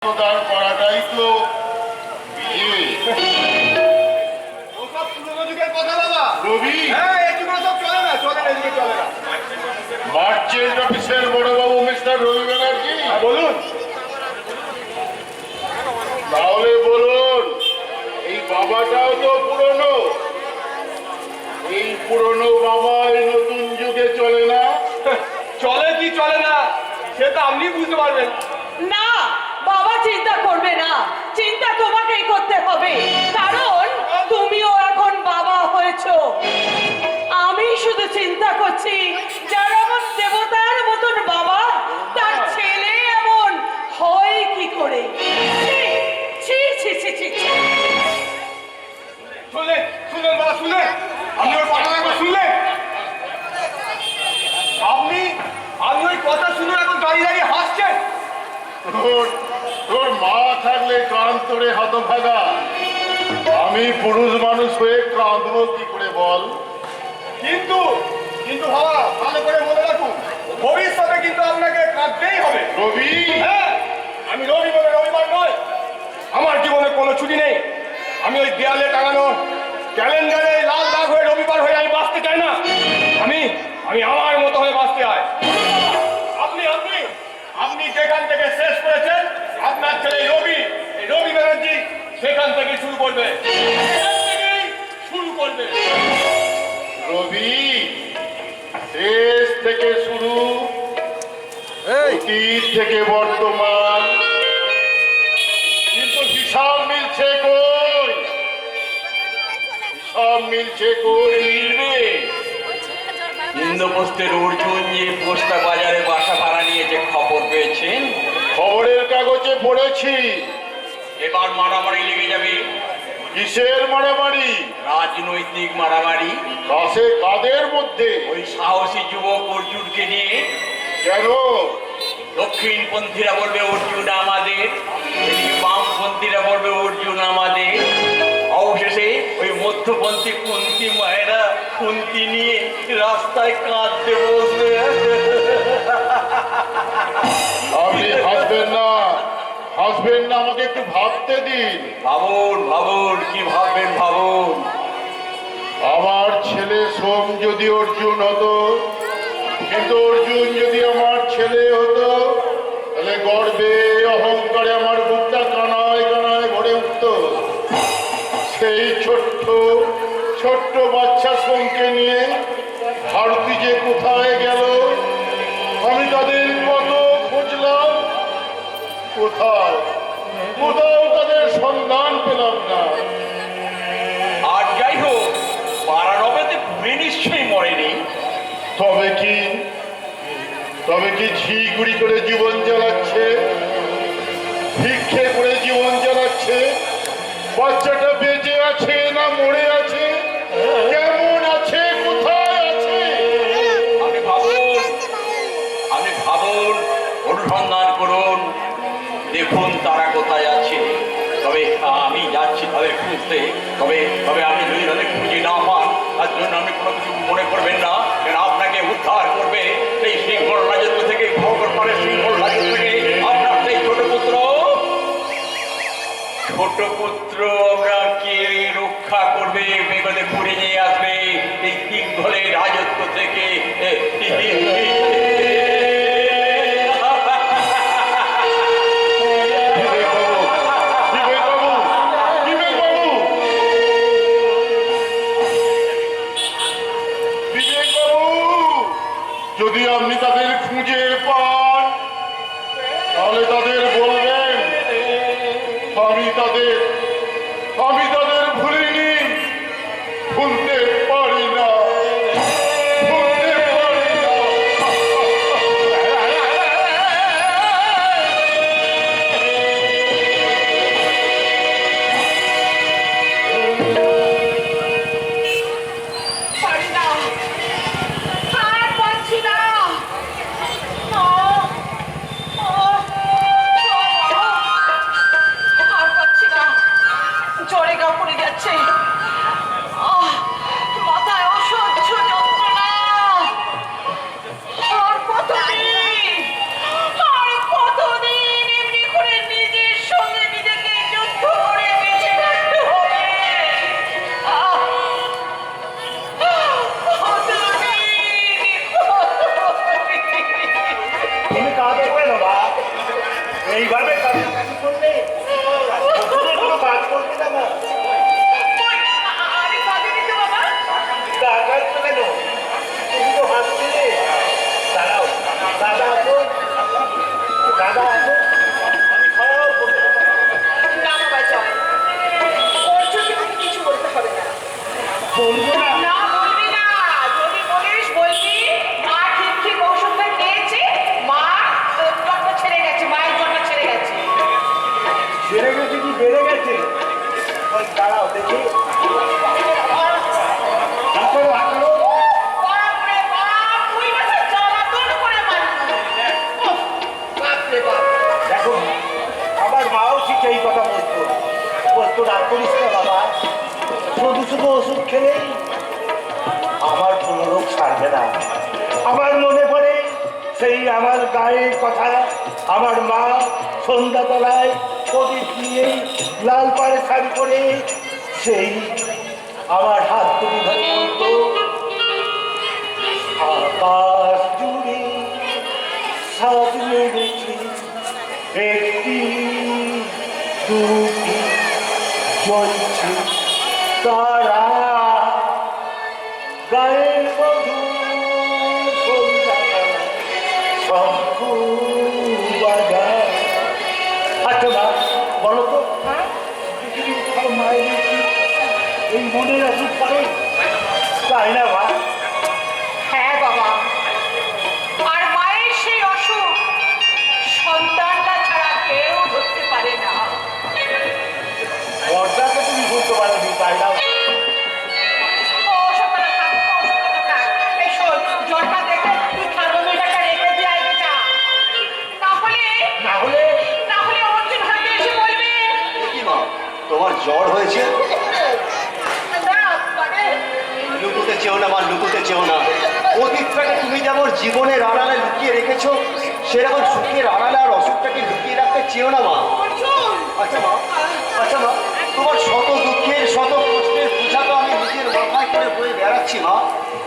প্রদান করাটাই তো বিয়ে। ওসব পুরনো যুগের কথা বাবা। রবি, হ্যাঁ, এই যুগে সব চলে না, চলে না, এদিকে চলে না। মার্চেন্ট অফিসের বড়বাবু মিস্টার রবি ব্যানার্জি, বলুন। তাহলে বলুন, এই বাবাটাও তো পুরনো। এই পুরনো বাবা এই নতুন যুগে চলে না। চলে কি চলে না সে তো আপনি বুঝতে পারবেন। না বাবা, চিন্তা করবে না, চিন্তা তোমাকেই করতে হবে, কারণ তুমিও এখন বাবা হয়েছো। আমি শুধু চিন্তা করছি, যার এমন দেবতার মতন বাবা, তার ছেলে এমন হয় কি করে। ছি ছি ছি ছি ছি। শুনলেন শুনলেন বাবা, শুনলেন? আপনি ওর কথা একবার শুনলেন? আপনি আপনি ওই কথা শুনে এখন দাঁড়িয়ে দাঁড়িয়ে হাসছেন। তোর মা থাকলে কান তোরে হতভাগা, আমি পুরুষ মানুষ হয়ে কাঁদবো কি করে বল? কিন্তু কিন্তু বাবা, ভালো করে মনে রাখুন, ভবিষ্যতে কিন্তু আপনাকে কাঁদতেই হবে। রবি, হ্যাঁ, আমি রবি বলে রবিবার নয়। আমার জীবনে কোনো ছুটি নেই। আমি ওই দেয়ালে টাঙানো ক্যালেন্ডারে লাল দাগ হয়ে রবিবার হয়ে আমি বাঁচতে চাই না। আমি আমি আমার মতো হয়ে বাঁচতে হয়। আপনি আপনি আপনি যেখান থেকে শেষ করেছেন, আপনার ছেলে এই রবি ব্যানার্জি সেখান থেকে শুরু করবে, সেখান থেকেই শুরু করবে। রবি, শেষ থেকে শুরু, অতীত থেকে বর্তমান, কিন্তু হিসাব মিলছে কই? হিসাব মিলছে কই? মিলবে। ইন্দ্রপ্রস্থের অর্জুন যে পোস্টা বাজারে বাসা ভাড়া নিয়েছে খবর পেয়েছেন? খবরের কাগজে পড়েছি। এবার মারামারি লেগে যাবে। কিসের মারামারি? রাজনৈতিক মারামারি। কাছে কাদের মধ্যে? ওই সাহসী যুবক অর্জুনকে নিয়ে। কেন? দক্ষিণপন্থীরা বলবে অর্জুন আমাদের, এদিকে বামপন্থীরা বলবে অর্জুন আমাদের। অবশেষে ওই মধ্যপন্থী কুন্তি মায়েরা কুন্তি নিয়ে রাস্তায় কাঁদতে বসবে। আপনি হাসবেন না, হাসবেন না, আমাকে একটু ভাবতে দিন। ভাবুন ভাবুন, কি ভাববেন ভাবুন। আমার ছেলে সোম যদি অর্জুন হতো, কিন্তু অর্জুন যদি আমার ছেলে হতো, তাহলে গর্বে অহংকারে আমার বুকটা কানায় কানায় ভরে উঠত। সেই ছোট্ট ছোট্ট বাচ্চা সোমকে নিয়ে ভারতী যে কোথায় গেল, আমি তাদের কত খুঁজলাম, কোথাও কোথাও তাদের সন্ধান পেলাম না। আর যাই হোক, পারানবেতে পুড়ে নিশ্চয়ই মরেনি। তবে কি ঝিগুড়ি করে জীবন চালাচ্ছে, ভিক্ষে করে জীবন চালাচ্ছে? বাচ্চাটা বেঁচে আছে না মরে আছে? কেমন আছে, কোথায় আছে? আপনি ভাবুন, অনুসন্ধান করুন, দেখুন তারা কোথায় আছে। তবে আমি যাচ্ছি তাদের খুঁজতে। তবে তবে আপনি যদি তাদের খুঁজে না পান, তার জন্য আপনি কোনো কিছু মনে করবেন না, কেন আপনাকে উদ্ধার করবে সেই সিংহল রাজত্ব থেকে, ভগবানের সিংহল রাজত্ব থেকে আপনার সেই ছোট পুত্র আমাকে রক্ষা করবে, মেঘতে ঘুরে নিয়ে আসবে এই সিংহলের রাজত্ব থেকে। যদি আপনি তাদের খুঁজে পান, তাহলে তাদের বলবেন আমি তাদের ভুলিনি, ভুলতে পারি না, ভুলতে পারি না। পারি না, আর পারছি না। আর পারছি না, জ্বরে গা পড়ে যাচ্ছে। মাথায় অসহ্য যন্ত্রণা। আর কতদিন এমনি করে নিজের কাছাকাছি করলে কোনো কাজ করবে না মা। আমি কাঁদিনি তো বাবা। কাজ তো কেন, তুমি তো হাসছিলে। দাঁড়াও, দাদা আসো, দাদা আসো, আমি সব বলবো। না বাবা চল, অর্জুনকে তুমি কিছু বলতে হবে না। বলবো না? না বলবি না, যদি বলিস বলবি মা ঠিক ঠিক ওষুধটা খেয়েছে, মা জ্বরটা ছেড়ে গেছে, মায়ের জ্বরটা ছেড়ে গেছে। বেড়ে গেছে কি বেড়ে গেছে? ওই দাঁড়াও দেখি, হাঁটো হাঁটো। বাপরে বাপ, তুই মাসে জ্বালাতন করে মারলি। উফ, বাপরে বাপ। দেখো আমার মাও ঠিক এই কথা বলতো, বলতো রাগ করিস না বাবা, শুধু শুধু ওষুধ খেলেই আমার কোনো রোগ সারবে না। আমার মনে পড়ে সেই আমার গায়ের কথা, আমার মা সন্ধ্যাতলায় প্রদীপ নিয়ে লাল পাড়ে শাড়ি পরে সেই আমার হাত তুলি ধরে বলতো, আকাশ জুড়ে সাজ মেরেছি একটি দুটি জ্বলছে তারা, গায়ের মধু শঙ্খ বাজায়। আচ্ছা মা বলো তো, পৃথিবীর সব মায়ের কি এই মনের অসুখ করে? তাই না মা? হ্যাঁ বাবা, আর মায়ের সেই অসুখ সন্তানটা ছাড়া কেউ ধরতে পারে না। পর্দাকে তুমি বলতে পারো নি, তাই না? ওষুধটা খা, ওষুধটা খা। এই শোন, জ্বরটা দেখে তুই থার্মোমিটারটা রেখে দিয়ে আয় বেটা। না হলে না হলে অর্জুন হয়তো এসে বলবে কি মা, তোমার জ্বর হয়েছে? না মানে লুকুতে চেও না মা, লুকুতে চেও না। অতীতটাকে তুমি যেমন জীবনের আড়ালে লুকিয়ে রেখেছো, সেরকম সুখের আড়ালে আর অসুখটাকে লুকিয়ে রাখতে চেও না মা। অর্জুন। আচ্ছা মা, আচ্ছা মা, তোমার শত দুঃখের শত কষ্টের বোঝা তো আমি নিজের মাথায় করে বয়ে বেড়াচ্ছি মা,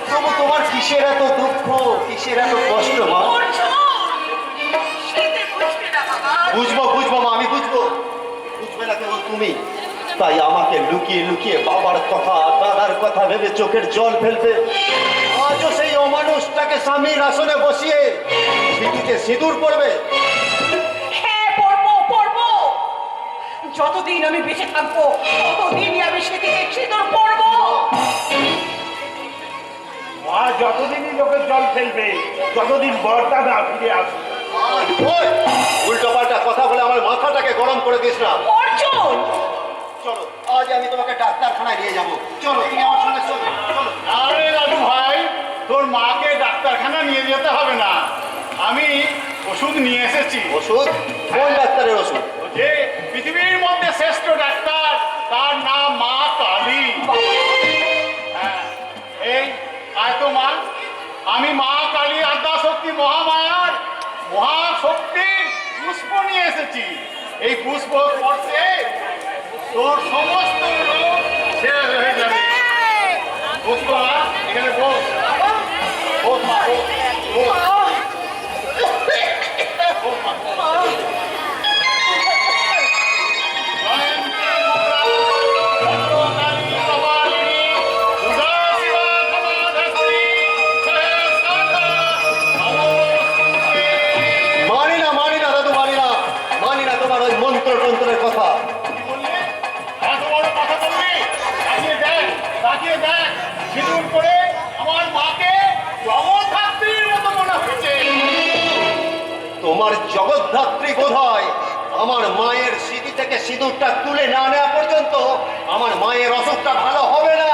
তবু তোমার কিসের এত দুঃখ, কিসের এত কষ্ট মা? অর্জুন, সেটা বুঝবে না বাবা। বুঝবো বুঝবো মা, আমি বুঝবো। বুঝবে না কেবল তুমি, তাই আমাকে লুকিয়ে লুকিয়ে বাবার কথা দাদার কথা ভেবে চোখের জল ফেলবে। আজও সেই অমানুষটাকে স্বামীর আসনে বসিয়ে সিঁথিতে সিঁদুর পড়বে। হ্যাঁ পড়বো পড়বো, যতদিন আমি বেঁচে থাকবো ততদিনই আমি সেদিকে সিঁদুর পড়বো। মা যতদিনই লোকের জল ফেলবে, যতদিন বর্দা না ফিরে আসবে। উল্টো পাল্টা কথা বলে আমার মাথাটাকে গরম করে দিস না। অর্জুন, চলো আজ আমি তোমাকে ডাক্তারখানায় নিয়ে যাবো, চলো তুমি আমার সঙ্গে চলো চলো। আরে রাজু ভাই, তোর মাকে ডাক্তারখানা নিয়ে যেতে হবে না, আমি ওষুধ নিয়ে এসেছি। ওষুধ? কোন ডাক্তারের ওষুধ? যে পৃথিবীর মধ্যে শ্রেষ্ঠ ডাক্তার, তার নাম মা কালী। হ্যাঁ, এই আয় তো মা, আমি মা কালী আদ্যাশক্তি মহামায়ার মহাশক্তির পুষ্প নিয়ে এসেছি। এই পুষ্প স্পর্শে তোর সমস্ত রোগ শেষ হয়ে যাবে। পুষ্প মা, এখানে বস। বস মা, বস, বস। বস মা, বস। মানি না মানি না দাদু, মানি না, মানি না তোমার ওই মন্ত্র তন্ত্রের কথা। সিঁদুর করে আমার মাকে জগদ্ধাত্রীর মতো মনে হচ্ছে। তোমার জগদ্ধাত্রী বোধ হয় আমার মায়ের স্মৃতি থেকে সিঁদুরটা তুলে না নেওয়া পর্যন্ত আমার মায়ের অসুখটা ভালো হবে না।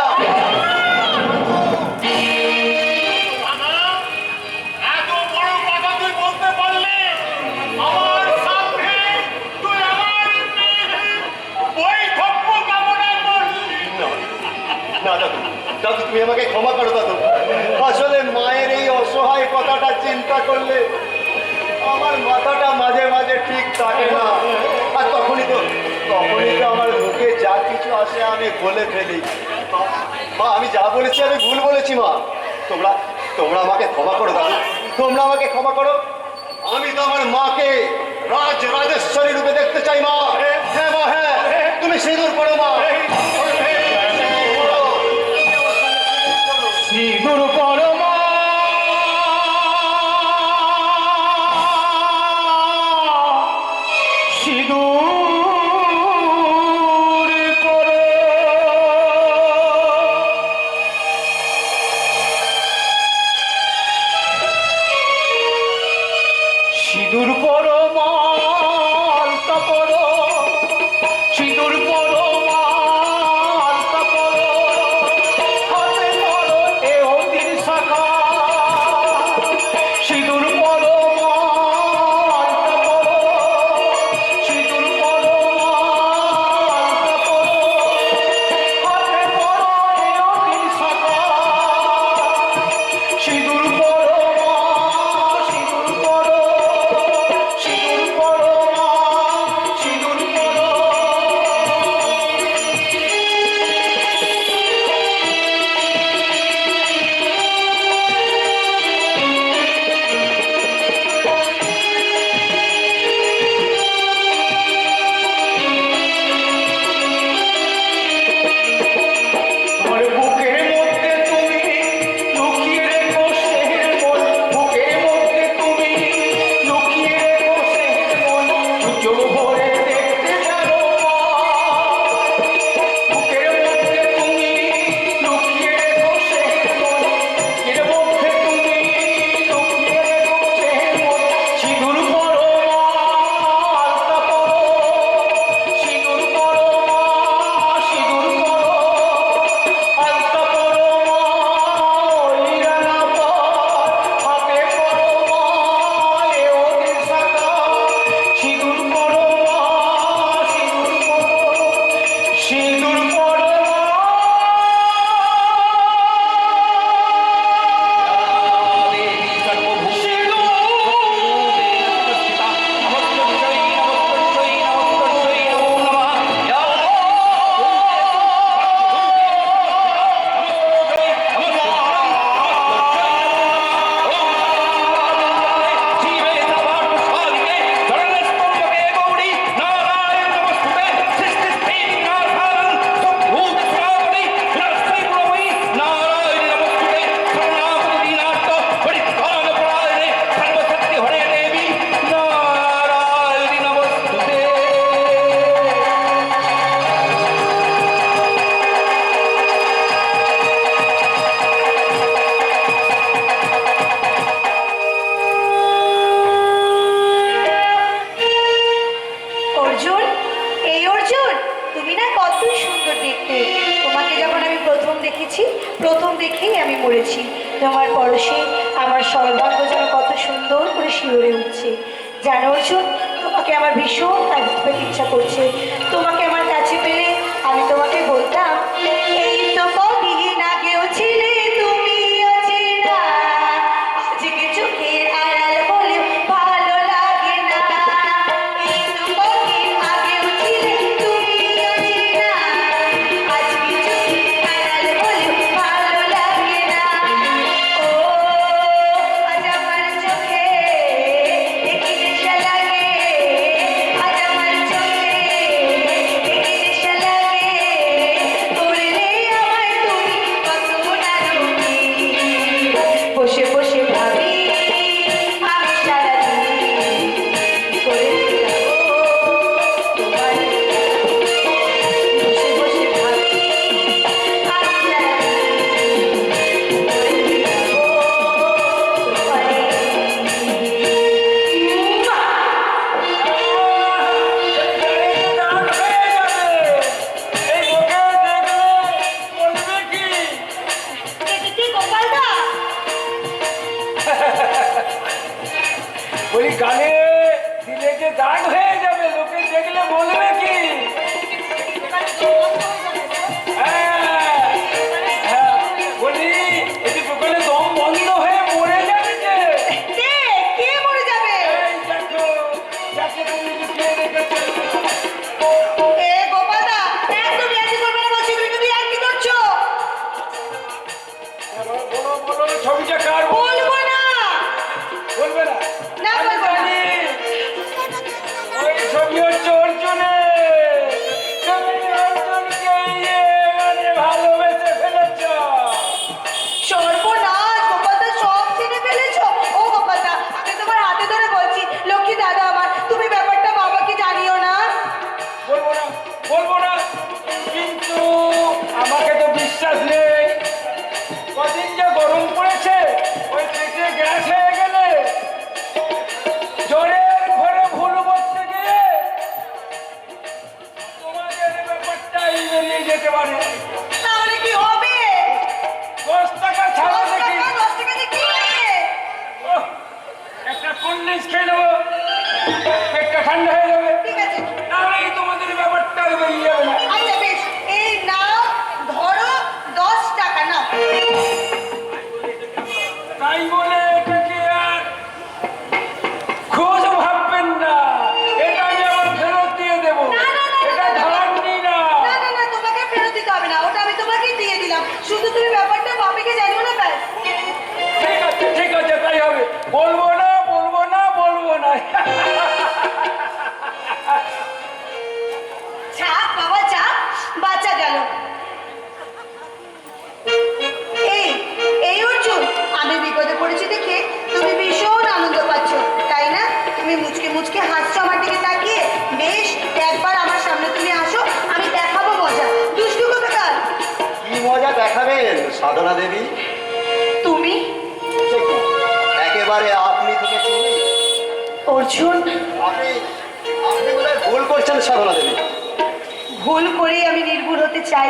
রানা, এত বড় কথা তুই বলতে পারলি? আমার সামনে তুই আমার বৈধব্য কামনা করলি। না দাদু, দাদু তুমি আমাকে ক্ষমা করো দাদু। আসলে মায়ের এই অসহায় কথাটা চিন্তা করলে আমার মাথাটা মাঝে মাঝে ঠিক থাকে না, আর তখনই তো আমার মুখে যা কিছু আসে আমি বলে ফেলি। মা আমি যা বলেছি আমি ভুল বলেছি মা, তোমরা তোমরা আমাকে ক্ষমা করো দাদু, তোমরা আমাকে ক্ষমা করো। আমি তো আমার মাকে রাজেশ্বরী রূপে দেখতে চাই মা। হ্যাঁ মা, হ্যাঁ, তুমি সিঁদুর পড়ো মা। সিঁদুর পরো মা, সিঁদুর পরো। সিঁদুর পরো মা, আলতা পরো, সিঁদুর পরো মা, আলতা পরো, হাতে পরো এ অতির শাখা। সিঁদুর পরো মা, আলতা পরো, সিঁদুর পরো মা, আলতা পরো, হাতে পরো এ অতির শাখা। সিঁদুর পরো মা, সিঁদুর পরো, সিঁদুর পরো মা, সিঁদুর পরো। তোমার বুকের মধ্যে তুমি লুকিয়ে রেখো সেহের মন, বুকের মধ্যে তুমি লুকিয়ে রেখো সেহের মন, চোখ ভরে দেখতে জানো মা। বুকের মধ্যে তুমি লুকিয়ে রেখো সেহের মন, বুকের মধ্যে তুমি লুকিয়ে রেখো সেহের মন। সিঁদুর পরো মা, আলতা পরো, সিঁদুর পরো মা, সিঁদুর পরো, আলতা পরো মা, ওই রাঙা পাড়, হাতে পরো মা এ অতির শাখা। সিঁদুর পরো মা, সিঁদুর পরো, সিঁদুর পরো মা। দেবী সর্বভূতেষু উপস্থিতা নমস্কারই নমস্কারই নমস্কারই নমো নমঃ। ইয়া জীবে নবাট স্বাদিকে ধরণস্তম্ভকে গৌরী নারায়ণ নমস্তুতে সৃষ্টিস্থিতি নাথারং সভূত শ্রাবণী বিনাশাই প্রভৈ নারায়ণ নমস্তুতে শরণাগত দীনার্থ পরিত্রাণ পরায়ণে সর্বশক্তি হরে দেবী নারায়ণ নমস্তুতে। অর্জুন, এই অর্জুন, তুমি না কতই সুন্দর দেখতে। তোমাকে যখন আমি প্রথম দেখেছি, প্রথম দেখেই আমি মরেছি। তোমার পরশে আমার সর্বাঙ্গ যেন কত সুন্দর করে শিউরে উঠছে। জানো অর্জুন, তোমাকে আমার ভীষণ কাছে পেতে ইচ্ছা করছে। তোমাকে আমার কাছে পেলে আমি তোমাকে বলতাম, এই তো কদিন আগেও ছিলে তুমি অচেনা, আজকে চোখের আড়াল বলেও ভালো লাগে না। এই তো কদিন আগেও ছিলে তুমি অচেনা, আজকে চোখের আড়াল বলেও ভালো লাগে না। ও আজ আমার চোখে কি নেশা লাগে, আজ আমার চোখে যেতে পারে। তাহলে কি হবে? 10 টাকা ছাড়া 10 দেখি। টাকা, 10 টাকা দিয়ে কি হবে? ওহ, একটা কোল্ড ড্রিঙ্কস খেয়ে নেবো, পেটটা ঠান্ডা হয়ে যাবে। ঠিক আছে। তাহলেই তোমাদের ব্যাপারটা বেরিয়ে যাবে না। আচ্ছা বেশ, এই নাও, ধরো 10 টাকা নাও। তাই বলে এটাকে আর খোঁজ ভাববেন না, এটা আমি আবার ফেরত দিয়ে দেবো। না, না, না, এটা না, না, ধার নি না। না না না, তোমাকে ফেরত দিতে হবে না, ওটা আমি তোমাকেই দিয়ে দিলাম। শুধু তুমি ব্যাপারটা বাপিকে জানিও না, ব্যাস। ঠিক আছে, তাই হবে। বলবো না, বলবো না, বলবো না। চাপ বাবা চাপ, বাচ্চা গেল। এই এই অর্জুন, আমি বিপদে পড়েছি দেখে তুমি ভীষণ আনন্দ পাচ্ছ, তাই না? তুমি মুচকে মুচকে হাসছো আমার দিকে তাকিয়ে। বেশ, একবার আমার সামনে তুমি আসো, আমি দেখাবো মজা। দুষ্টু কোথাকার কি মজা দেখাবেন সাধনা দেবী? তুমি? সে কি? একেবারে আপনি থেকে চিনি। অর্জুন, আপনি আপনি বোধহয় ভুল করছেন সাধনা দেবী। ভুল করেই আমি নির্ভুল হতে চাই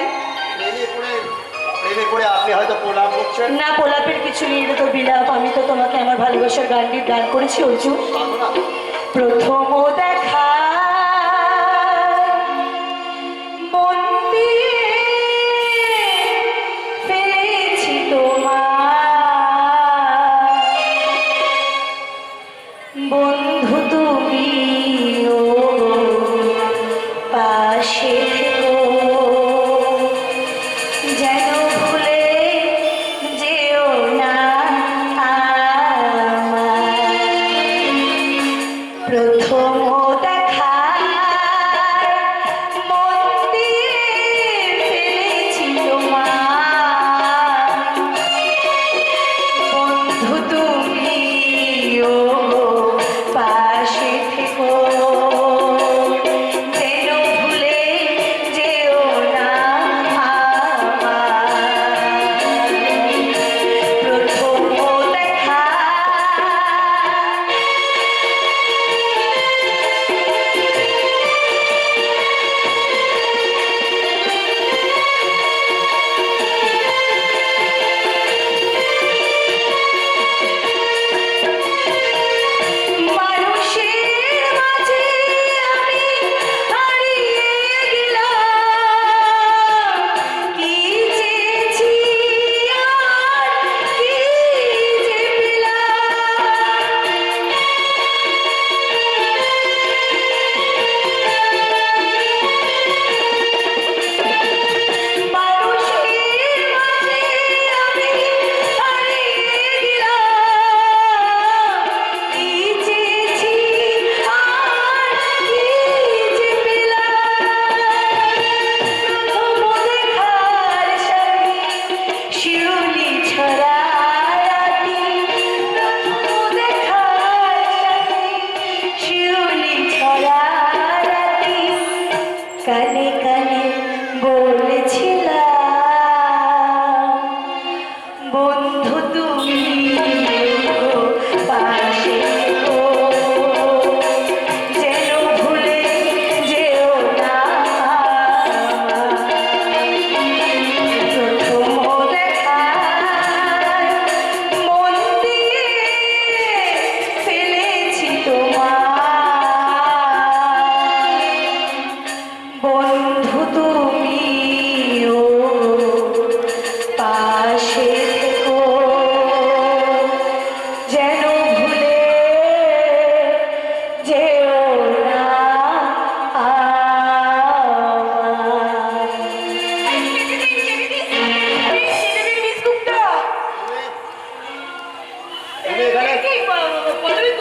প্রেমে পড়ে আপনি হয়তো প্রণাম করছেন। না, প্রলাপের কিছু নেই, এটা তো বিলাপ। আমি তো তোমাকে আমার ভালোবাসার গানটির গান করেছি অর্জুন। সাধনা, প্রথম দেখা মন দিয়ে ফেলেছি তোমার, বন্ধু তুমি ও পাশে থেকো, যেন ভুলে যেও না আমায়। প্রথম দেখা মন দিয়ে ফেলেছি তোমার, বন্ধু তুমি ও পাশে থেকো, যেন ভুলে যেও না আমায়। প্রথম দেখা মানুষের মাঝে আমি হারিয়ে গেলাম, কি চেয়েছি আর কি যে পেলাম। মানুষের মাঝে আমি হারিয়ে গেলাম, কি চেয়েছি আর কি যে পেলাম। প্রথম দেখার সাথে শিউলি ছড়া রাতি, প্রথম দেখার সাথে শিউলি ছড়া রাতি, কানে কানে বলেছিলাম, বন্ধু তুমি পাশে থেকো, যেন ভুলে যেও না আমায়। প্রথম দেখা মন দিয়ে ফেলেছি তোমার, বন্ধু তুমি ও পাশে থেকো, যেন ভুলে যেও না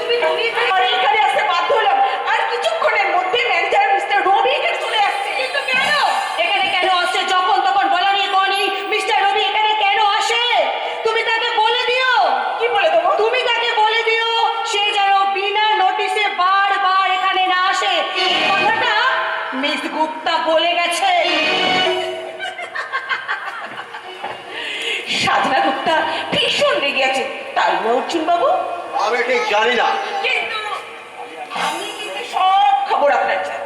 তুমি এখানে এখানে আসতে বাধ্য হলাম, আর কিছুক্ষণের মধ্যে ম্যানেজার মিস্টার রবি এখানে চলে আসছে। কিন্তু কেন এখানে কেন আসছে? যখন তখন বলা নিয়ে কনি, মিস্টার রবি এখানে কেন আসে তুমি তাকে বলে দিও। কি বলে দেবো? তুমি তাকে বলে দিও সে যেন বিনা নোটিশে বারবার এখানে না আসে। এই কথাটা মিস গুপ্তা বলে গেছে। সাধনা গুপ্তা ভীষণ রেগে আছে, তাই না অর্জুন বাবু? আমি ঠিক জানি না। কিন্তু আমি কিন্তু সব খবর আপনার চাই।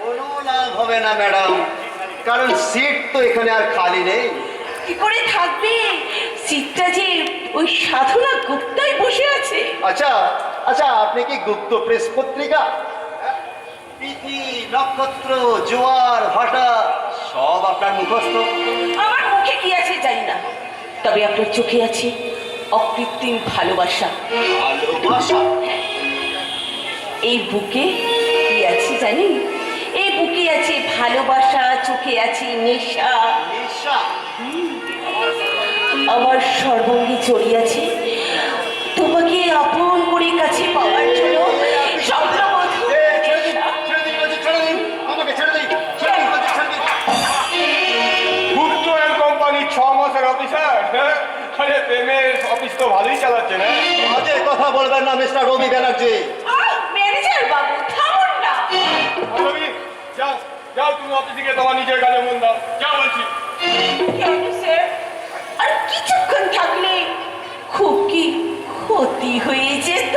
কোনো লাভ হবে না ম্যাডাম, কারণ সিট তো এখানে আর খালি নেই। কি করে থাকবে? সিটটা যে ওই সাধনা গুপ্তাই বসে আছে। আচ্ছা আচ্ছা, আপনি কি গুপ্ত প্রেস পত্রিকা, তিথি নক্ষত্র জোয়ার ভাটা সব আপনার মুখস্থ? আমার মুখে কি আছে জানি না, তবে আপনার চোখে আছে অকৃত্রিম ভালোবাসা। ভালোবাসা? এই বুকে কি আছে জানি? এই বুকে আছে ভালোবাসা, চোখে আছে নেশা। নেশা? আমার সর্বাঙ্গে জড়িয়েছে তোমাকে আপন করে কাছে পাওয়ার জন্য স্বপ্নবধূ। আমাকে ছেড়ে দিন, ছেড়ে দিন, ছেড়ে দিন। গুপ্ত অ্যান্ড কোম্পানি 6 মাসের অফিসার। আরে প্রেমের অফিস তো ভালোই চালাচ্ছে না? বাজে কথা বলবেন না মিস্টার রবি ব্যানার্জি। ম্যানেজার বাবু থামুন না। রবি, যাও যাও, তুমি অফিসে গিয়ে তোমার নিজের কাজে মন দাও, যাও বলছি। কেন স্যার? আর কিছুক্ষণ থাকলে খুব কি ক্ষতি হয়ে যেত?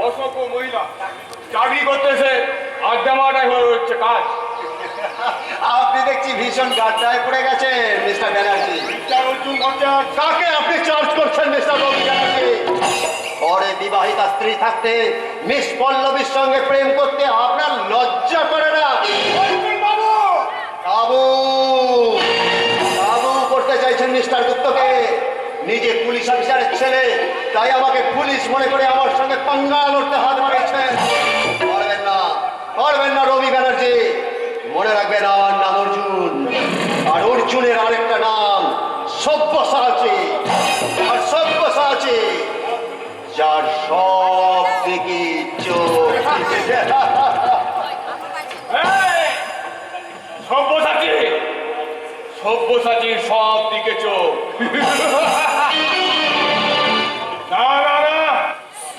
অসভ্য মহিলা, চাকরি করতেছে আড্ডা মারাটাই হয়ে হচ্ছে কাজ। আপনি দেখছি ভীষণ গাড্ডায় পড়ে গেছেন মিস্টার ব্যানার্জি। কাকে আপনি চার্জ করছেন মিস্টার রবি ব্যানার্জি? পরে বিবাহিতা স্ত্রী থাকতে মিস পল্লবীর সঙ্গে প্রেম করতে আপনার লজ্জা করে না? কাবু কাবু করতে চাইছেন মিস্টার গুপ্তকে। নিজে পুলিশ অফিসারের ছেলে, তাই আমাকে পুলিশ মনে করে আমার সঙ্গে পাঙ্গা লড়তে হাত বাড়িয়েছেন। পারবেন না রবি ব্যানার্জি। মনে রাখবেন আমার নাম অর্জুন, আর অর্জুনের আরেকটা নাম সব্যসাচী। আর সব্যসাচী যার সব দিকে চোখ। সব্যসাচী, সব্যসাচীর সব দিকে চোখ। না না না,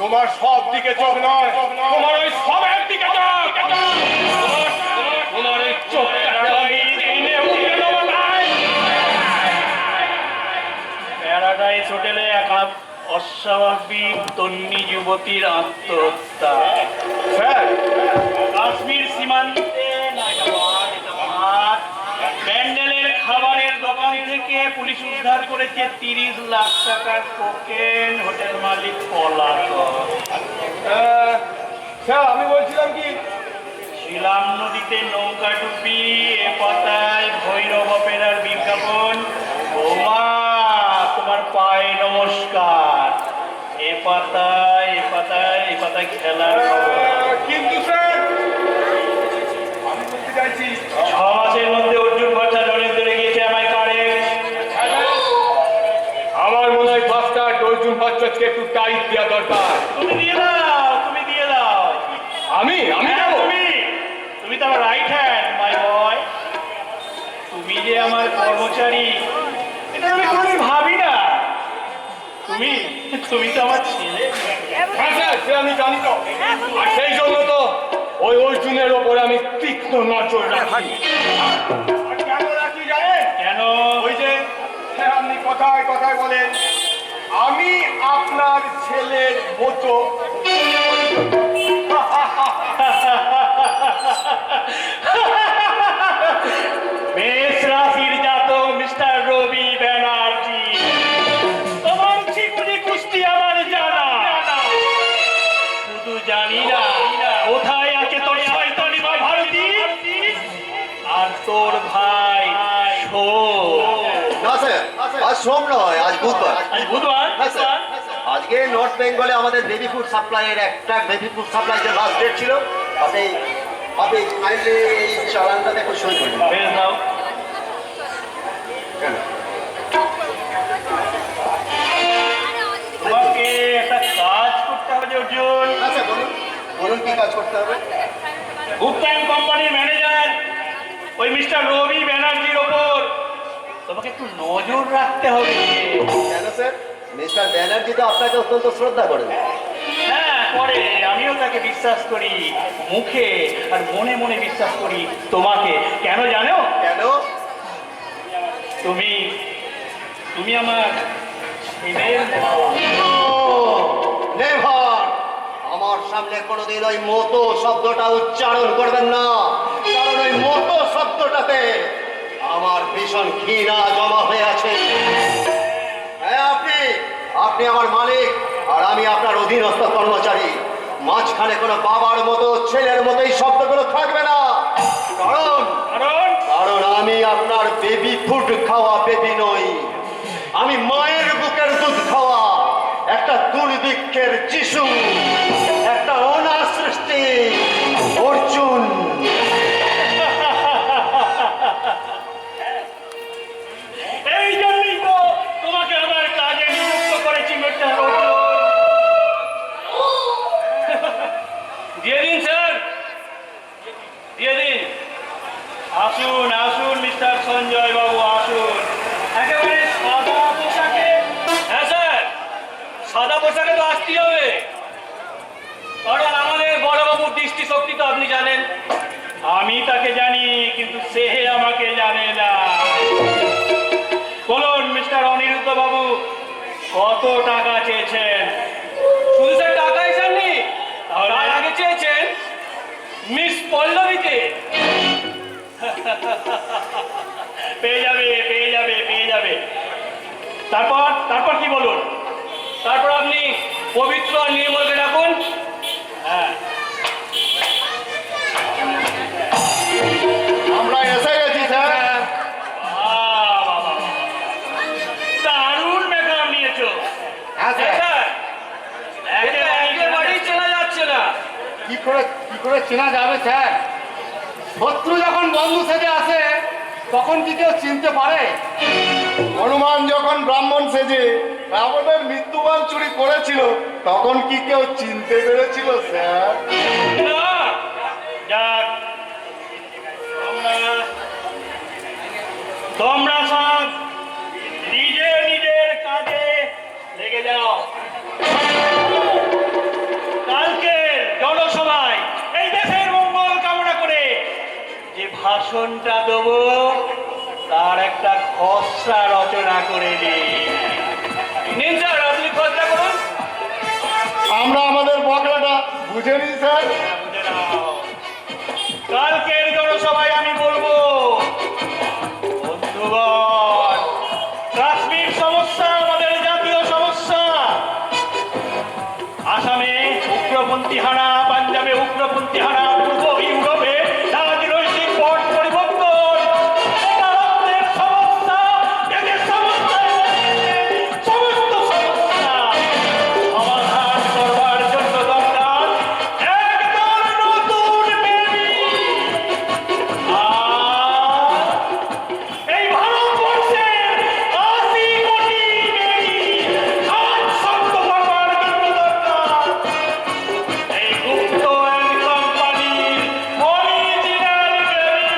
তোমার সব দিকে চোখ নয়, তোমার ওই সবের দিকে চোখ। তোমার এই চোখটা প্যারাডাইস হোটেলে এক অস্বাভাবিক তন্নি যুবতীর আত্মহত্যা। স্যার, কাশ্মীর সীমান্তে প্যান্ডেলের খাবারের দোকান থেকে পুলিশ উদ্ধার করেছে 30 লাখ টাকার কোকেন। হোটেল মালিক পলাতক। স্যার আমি বলছিলাম কি, শিলাম নদীতে নৌকা ডুবি, এ পাতায় ভৈরব অপেরার বিজ্ঞাপন। বৌমা, তোমার পায়ে নমস্কার। এ পাতায় এ পাতায় এ পাতায় খেলার খবর। কিন্তু স্যার আমি বলতে চাইছি 6 মাসের মধ্যে অর্জুন ভট্টাচার্য ধরে গিয়েছে। আমায় কারেক্ট? আমার মনে হয় বাসটা অর্জুন ভট্টাচার্যকে একটু টাইট দেওয়া দরকার। তুমি দিয়ে দাও, তুমি দিয়ে দাও। আমি আমি হ্যাঁ, দেবো? তুমি তো আমার রাইট হ্যান্ড মাই বয়। তুমি যে আমার কর্মচারী, এটা আমি কোনোদিন ভাবি না। তুমি তুমি তো আমার ছেলে। হ্যাঁ স্যার, সে আমি জানি তো। আর সেই জন্য তো ওই অর্জুনের ওপরে আমি তীক্ষ্ণ নজর রাখি। আর কেন রাখি জানেন? কেন? ওই যে হ্যাঁ, আপনি কথায় কথায় বলেন আমি আপনার ছেলের মতো। মেষ রাশির জাতক মিস্টার রবি ব্যানার্জি। তোমার চিকুনি কুস্তি আমার জানা। শুধু জানি না কোথায় আছে তোর শয়তানি মা ভারতী আর তোর ভাই সোম। না স্যার, আজ সোম নয়, আজ বুধবার। আজ বুধবার? হ্যাঁ স্যার, আজকে নর্থ বেঙ্গলে আমাদের বেবি ফুড সাপ্লাইয়ের একটা বেবি ফুড সাপ্লাই যে লাস্ট ডেট ছিল, আপনি আপনি কাইন্ডলি এই চালানটাতে একটু সই করবেন। বেশ দাও। কেন? তোমাকে একটা কাজ করতে হবে অর্জুন। আচ্ছা বলুন, বলুন কি কাজ করতে হবে? গুপ্তা কোম্পানির ম্যানেজার ওই মিস্টার রবি ব্যানার্জির ওপর তোমাকে একটু নজর রাখতে হবে। কেন স্যার? মিস্টার ব্যানার্জি তো আপনাকে অত্যন্ত শ্রদ্ধা করেন। হ্যাঁ করে, আমিও তাকে বিশ্বাস করি মুখে, আর মনে মনে বিশ্বাস করি তোমাকে। কেন জানো? কেন? তুমি তুমি আমার ছেলের নেভার! আমার সামনে কোনোদিন ওই মতো শব্দটা উচ্চারণ করবেন না, কারণ ওই মুহূর্তটাতে আমার ভীষণ ঘৃণা জমা হয়ে আছে। হ্যাঁ, আপনি আমার মালিক আর আমি আপনার অধীনস্থ কর্মচারী। মাঝখানে কোনো বাবার মতো ছেলের মতো এই শব্দগুলো থাকবে না। কারণ কারণ আমি আপনার বেবি ফুড খাওয়া বেবি নই। আমি মায়ের বুকের দুধ খাওয়া একটা দুর্ভিক্ষের যিশু, একটা অনাথ সৃষ্টি অর্জুন। এই জন্যই তো তোমাকে আমার কাজে নিযুক্ত করেছি মিস্টার অর্জুন। দিয়ে দিন স্যার, দিয়ে দিন। আসুন আসুন মিস্টার সঞ্জয় বাবু, আসুন। একেবারে সাদা পোশাকে। হ্যাঁ স্যার, সাদা পোশাকে তো আসতেই হবে, কারণ আমাদের বড়বাবুর দৃষ্টিশক্তি তো আপনি জানেন। আমি তাকে জানি, কিন্তু সে আমাকে জানে না। বলুন মিস্টার অনিরুদ্ধ বাবু, কত টাকা চেয়েছেন? শুধু স্যার টাকাই চাননি, তার আগে চেয়েছেন মিস পল্লবীকে। পেয়ে যাবে, পেয়ে যাবে, পেয়ে যাবে। তারপর তারপর কি বলুন? তারপর আপনি পবিত্র আর নির্মলকে ডাকুন। হ্যাঁ, আমরা এসে গেছি স্যার। দারুণ মেকআপ নিয়েছো। হ্যাঁ স্যার। একেবারেই চেনা যাচ্ছে না। কি করে চেনা যাবে স্যার? শত্রু যখন বন্ধু সেজে আসে তখন কি কেউ চিনতে পারে? হনুমান যখন ব্রাহ্মণ সেজে রাবণের মৃত্যুবান চুরি করেছিল তখন কি কেউ চিনতে পেরেছিল স্যার? না, যাক, তোমরা সব নিজের নিজের কাজে লেগে যাও। কালকে জনসভায় এই দেশের মঙ্গল কামনা করে যে ভাষণটা দেবো তার একটা খসড়া রচনা করে নিন স্যার, আপনি খসড়া করুন। আমরা আমাদের বকরাটা বুঝে নিই স্যার। বুঝে নাও। কালকের জনসভায় আমি বলবো, বন্ধুগণ, কাশ্মীর সমস্যা আমাদের জাতীয় সমস্যা। আসামে উগ্রপন্থী হানা, পাঞ্জাবে উগ্রপন্থী হানা, পূর্ব ইউরোপে রাজনৈতিক পট পরিবর্তন, এটা আমাদের সমস্যা, এদের সমস্যা, সমস্ত সমস্যা সমাধান করবার জন্য দরকার একদল নতুন বেবি। আর এই ভারতবর্ষের ৮০ কোটি বেবি আজ শক্ত করবার জন্য দরকার এই গুপ্ত অ্যান্ড কোম্পানির অরিজিনাল বেবি।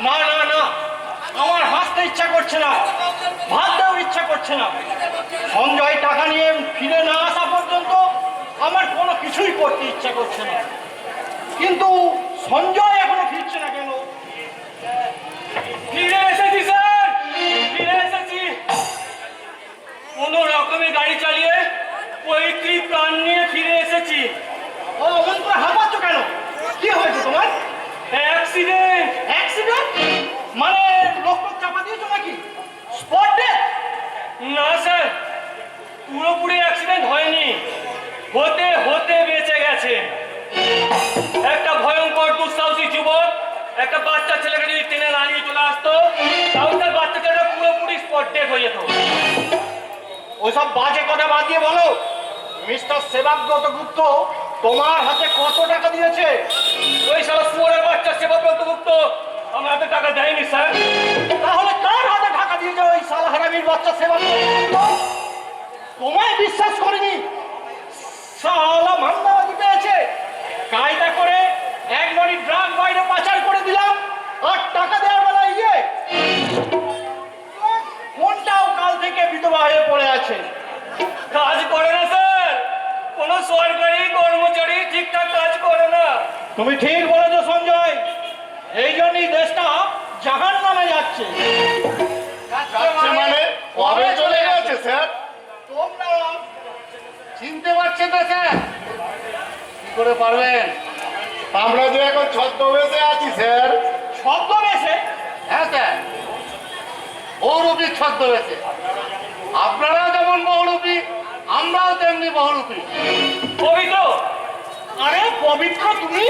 না না না, আমার হাসতে ইচ্ছা করছে না, ভাবতেও ইচ্ছা করছে না। সঞ্জয় টাকা নিয়ে ফিরে না আসা পর্যন্ত আমার কোনো কিছুই করতে ইচ্ছা করছে না। কিন্তু সঞ্জয় এখনো ফিরছে না কেন? ফিরে এসেছি স্যার, ফিরে এসেছি। কোনো রকমে গাড়ি চালিয়ে পৈতৃক প্রাণ নিয়ে ফিরে এসেছি। ও অমন করে হাঁপাচ্ছ কেন? কি হয়েছে তোমার? অ্যাক্সিডেন্ট। অ্যাক্সিডেন্ট মানে লোক চাপা দিয়েছো নাকি? Spot death? না স্যার, পুরোপুরি অ্যাক্সিডেন্ট হয়নি, হতে হতে বেঁচে গেছে। একটা ভয়ঙ্কর দুঃসাহসী যুবক একটা বাচ্চা ছেলেকে যদি টেনে না নিয়ে চলে আসতো তাহলে তার বাচ্চা ছেলেটা পুরোপুরি স্পট ডেথ হয়ে যেত। ওইসব বাজে কথা বাদ দিয়ে বলো, মিস্টার সেবাব্রত গুপ্ত তোমার হাতে কত টাকা দিয়েছে? ওই সারা শুয়োরের বাচ্চা সেবাব্রত গুপ্ত আমার হাতে টাকা দেয়নি স্যার। তাহলে কার হাতে টাকা দিয়েছে ওই সালা হারামির বাচ্চা সেবাব্রত গুপ্ত? তোমায় বিশ্বাস করিনি, সালা মান্দাবাজি পেয়েছে। কায়দা করে এক লরি ড্রাগ বাইরে পাচার করে দিলাম আর টাকা দেওয়ার বেলা ফোনটাও কাল থেকে বিধবা হয়ে পড়ে আছে। কাজ করে না স্যার, কোনো সরকারি কর্মচারী ঠিকঠাক কাজ করে না। তুমি ঠিক বলেছো সঞ্জয়, এই জন্যই দেশটা জাহান নামে যাচ্ছে। যাচ্ছে মানে কবে চলে গেছে স্যার? চিনতে পারছেন না স্যার? কি করে পারবেন? আমরা যে এখন ছদ্মবেশে আছি স্যার। ছদ্মবেশে? হ্যাঁ স্যার, বহুরূপী ছদ্মবেশে। আপনারাও যেমন বহুরূপী, আমরাও তেমনি বহুরূপী। পবিত্র আরে পবিত্র তুমি?